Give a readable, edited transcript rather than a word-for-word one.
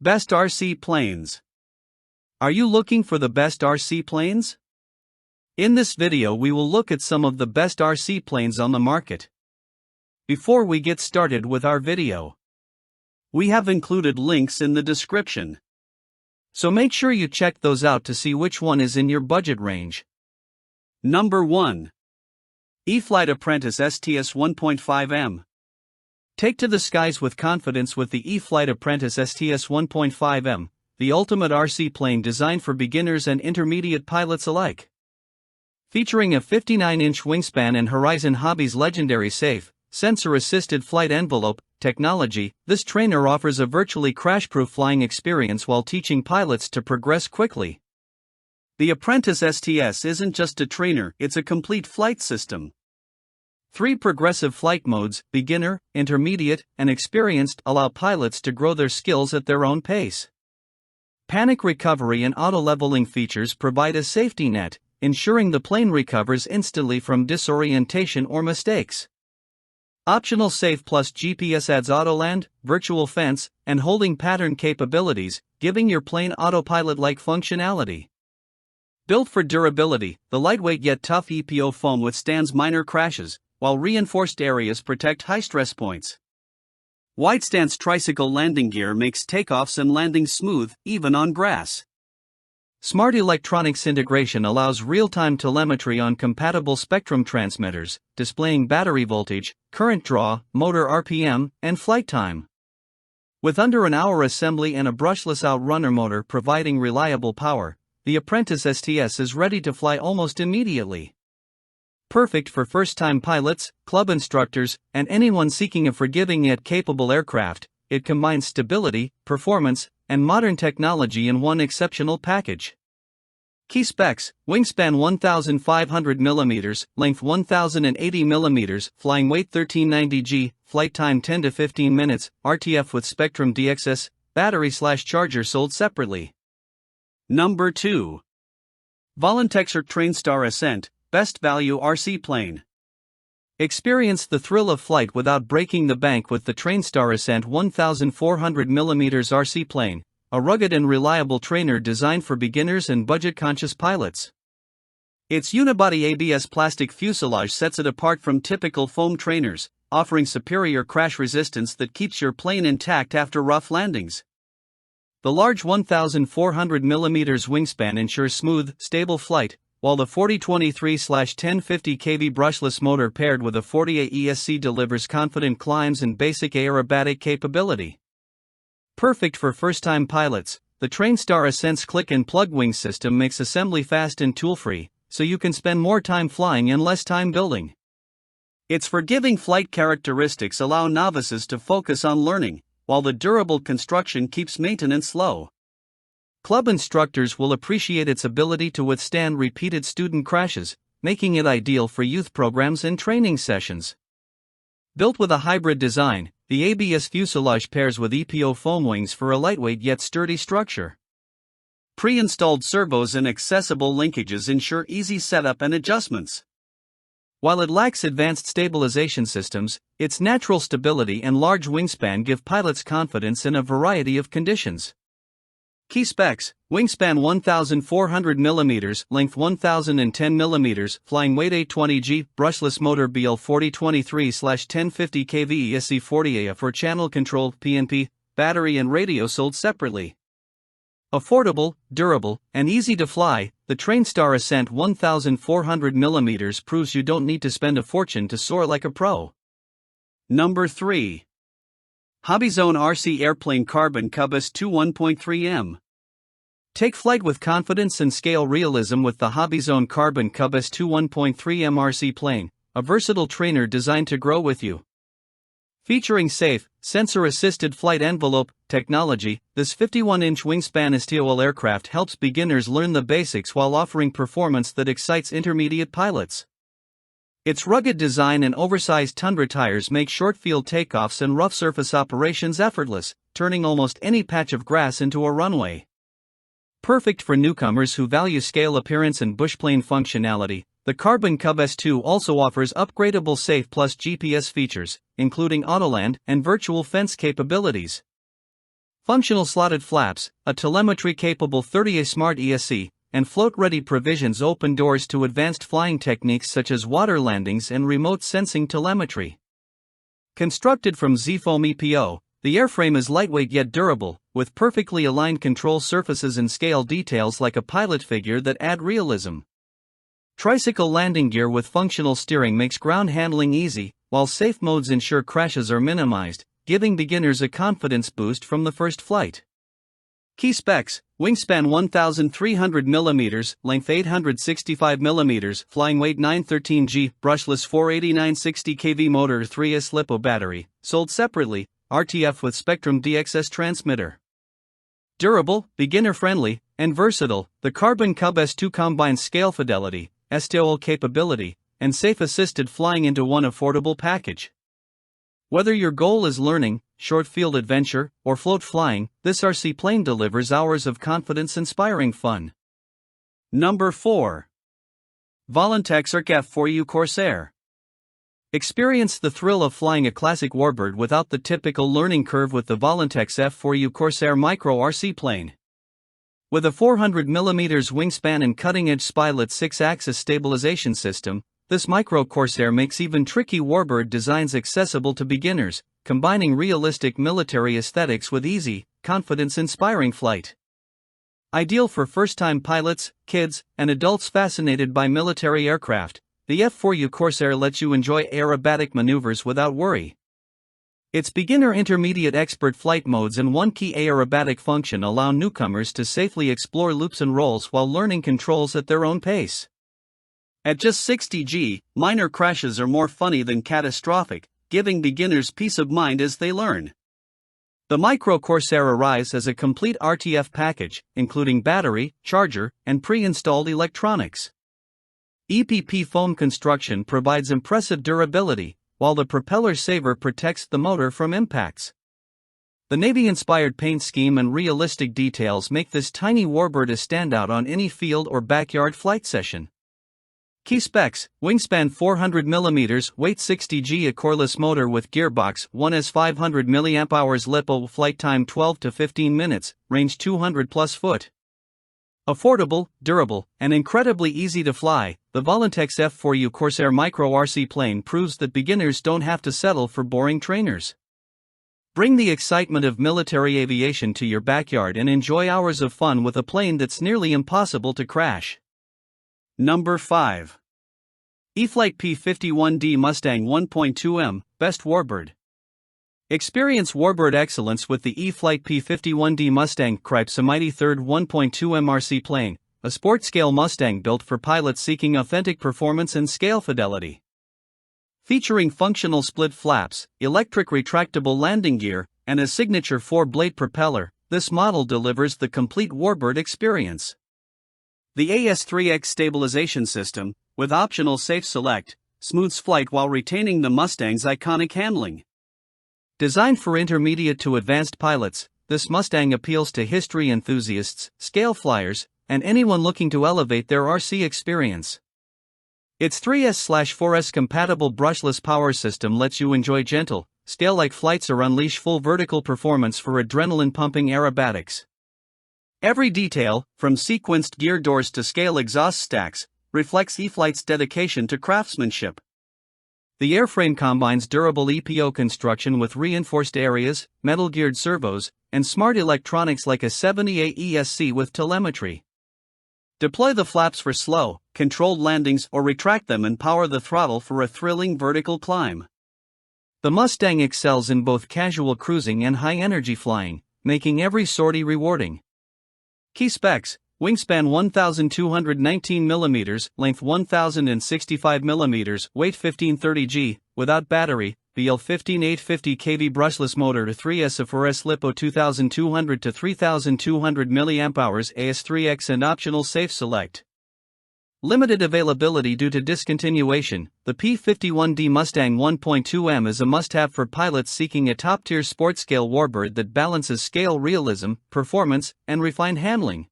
Best RC planes. Are you looking for the best RC planes? In this video we will look at some of the best RC planes on the market. Before we get started with our video, we have included links in the description, so make sure you check those out to see which one is in your budget range. Number 1. E-flite Apprentice STS 1.5M. Take to the skies with confidence with the E-flite Apprentice STS 1.5M, the ultimate RC plane designed for beginners and intermediate pilots alike. Featuring a 59-inch wingspan and Horizon Hobby's legendary safe, sensor-assisted flight envelope technology, this trainer offers a virtually crash-proof flying experience while teaching pilots to progress quickly. The Apprentice STS isn't just a trainer, it's a complete flight system. 3 progressive flight modes, beginner, intermediate, and experienced, allow pilots to grow their skills at their own pace. Panic recovery and auto-leveling features provide a safety net, ensuring the plane recovers instantly from disorientation or mistakes. Optional Safe Plus GPS adds autoland, virtual fence, and holding pattern capabilities, giving your plane autopilot-like functionality. Built for durability, the lightweight yet tough EPO foam withstands minor crashes, while reinforced areas protect high-stress points. Wide-stance tricycle landing gear makes takeoffs and landings smooth, even on grass. Smart electronics integration allows real-time telemetry on compatible Spectrum transmitters, displaying battery voltage, current draw, motor RPM, and flight time. With under an hour assembly and a brushless outrunner motor providing reliable power, the Apprentice STS is ready to fly almost immediately. Perfect for first-time pilots, club instructors, and anyone seeking a forgiving yet capable aircraft, it combines stability, performance, and modern technology in one exceptional package. Key specs: wingspan 1,500 mm, length 1,080 mm, flying weight 1390 g, flight time 10 to 15 minutes, RTF with Spectrum DXS, battery/charger sold separately. Number 2. VOLANTEXRC TrainStar Ascent, Best Value RC Plane. Experience the thrill of flight without breaking the bank with the TrainStar Ascent 1,400 mm RC plane, a rugged and reliable trainer designed for beginners and budget-conscious pilots. Its unibody ABS plastic fuselage sets it apart from typical foam trainers, offering superior crash resistance that keeps your plane intact after rough landings. The large 1,400 mm wingspan ensures smooth, stable flight, while the 4023/1050 kV brushless motor paired with a 48 ESC delivers confident climbs and basic aerobatic capability. Perfect for first-time pilots, the TrainStar Ascent's click-and-plug wing system makes assembly fast and tool-free, so you can spend more time flying and less time building. Its forgiving flight characteristics allow novices to focus on learning, while the durable construction keeps maintenance low. Club instructors will appreciate its ability to withstand repeated student crashes, making it ideal for youth programs and training sessions. Built with a hybrid design, the ABS fuselage pairs with EPO foam wings for a lightweight yet sturdy structure. Pre-installed servos and accessible linkages ensure easy setup and adjustments. While it lacks advanced stabilization systems, its natural stability and large wingspan give pilots confidence in a variety of conditions. Key specs: wingspan 1,400 mm, length 1,010 mm, flying weight 820 g, brushless motor BL 4023/1050 kV ESC 40A for channel control PNP, battery and radio sold separately. Affordable, durable, and easy to fly, the TrainStar Ascent 1,400 mm proves you don't need to spend a fortune to soar like a pro. Number 3. HobbyZone RC Airplane Carbon Cub S2 1.3M. Take flight with confidence and scale realism with the HobbyZone Carbon Cub S2 1.3M RC plane, a versatile trainer designed to grow with you. Featuring safe, sensor-assisted flight envelope technology, this 51-inch wingspan STOL aircraft helps beginners learn the basics while offering performance that excites intermediate pilots. Its rugged design and oversized tundra tires make short-field takeoffs and rough surface operations effortless, turning almost any patch of grass into a runway. Perfect for newcomers who value scale appearance and bushplane functionality, the Carbon Cub S2 also offers upgradable Safe Plus GPS features, including Autoland and virtual fence capabilities. Functional slotted flaps, a telemetry-capable 30A Smart ESC, and float-ready provisions open doors to advanced flying techniques such as water landings and remote sensing telemetry. Constructed from Z-foam EPO, the airframe is lightweight yet durable, with perfectly aligned control surfaces and scale details like a pilot figure that add realism. Tricycle landing gear with functional steering makes ground handling easy, while safe modes ensure crashes are minimized, giving beginners a confidence boost from the first flight. Key specs: wingspan 1,300 mm, length 865 mm, flying weight 913 g, brushless 489/60 kV motor, 3S LiPo battery, sold separately, RTF with Spectrum DXS transmitter. Durable, beginner-friendly, and versatile, the Carbon Cub S2 combines scale fidelity, STOL capability, and safe assisted flying into one affordable package. Whether your goal is learning, short field adventure, or float flying, this RC plane delivers hours of confidence-inspiring fun. Number 4. VOLANTEXRC F4U Corsair. Experience the thrill of flying a classic Warbird without the typical learning curve with the VOLANTEX F4U Corsair Micro RC plane. With a 400 mm wingspan and cutting-edge Spylet 6-axis stabilization system, this Micro Corsair makes even tricky Warbird designs accessible to beginners, combining realistic military aesthetics with easy, confidence-inspiring flight. Ideal for first-time pilots, kids, and adults fascinated by military aircraft, the F4U Corsair lets you enjoy aerobatic maneuvers without worry. Its beginner, intermediate, expert flight modes and one key aerobatic function allow newcomers to safely explore loops and rolls while learning controls at their own pace. At just 60 g, minor crashes are more funny than catastrophic, giving beginners peace of mind as they learn. The Micro Corsair arrives as a complete RTF package, including battery, charger, and pre-installed electronics. EPP foam construction provides impressive durability, while the propeller saver protects the motor from impacts. The Navy-inspired paint scheme and realistic details make this tiny Warbird a standout on any field or backyard flight session. Key specs: wingspan 400 mm, weight 60 g, a coreless motor with gearbox, 1S 500 mAh, LiPo, flight time 12 to 15 minutes, range 200+ foot. Affordable, durable, and incredibly easy to fly, the VOLANTEX F4U Corsair Micro RC plane proves that beginners don't have to settle for boring trainers. Bring the excitement of military aviation to your backyard and enjoy hours of fun with a plane that's nearly impossible to crash. Number 5. E-flite P51D Mustang 1.2M, Best Warbird. Experience Warbird excellence with the E-flite P51D Mustang. Cripes a mighty third 1.2M RC plane, a sport-scale Mustang built for pilots seeking authentic performance and scale fidelity. Featuring functional split flaps, electric retractable landing gear, and a signature 4-blade propeller, this model delivers the complete Warbird experience. The AS3X stabilization system, with optional Safe Select, smooths flight while retaining the Mustang's iconic handling. Designed for intermediate to advanced pilots, this Mustang appeals to history enthusiasts, scale flyers, and anyone looking to elevate their RC experience. Its 3S/4S compatible brushless power system lets you enjoy gentle, scale-like flights or unleash full vertical performance for adrenaline-pumping aerobatics. Every detail, from sequenced gear doors to scale exhaust stacks, reflects E-flite's dedication to craftsmanship. The airframe combines durable EPO construction with reinforced areas, metal-geared servos, and smart electronics like a 70A ESC with telemetry. Deploy the flaps for slow, controlled landings or retract them and power the throttle for a thrilling vertical climb. The Mustang excels in both casual cruising and high-energy flying, making every sortie rewarding. Key specs: wingspan 1,219 mm, length 1,065 mm, weight 1,530 g, without battery, BL 15850 kV brushless motor to 3S/4S LiPo 2,200 to 3,200 mAh AS3X and optional Safe Select. Limited availability due to discontinuation, the P51D Mustang 1.2M is a must-have for pilots seeking a top-tier sport-scale Warbird that balances scale realism, performance, and refined handling.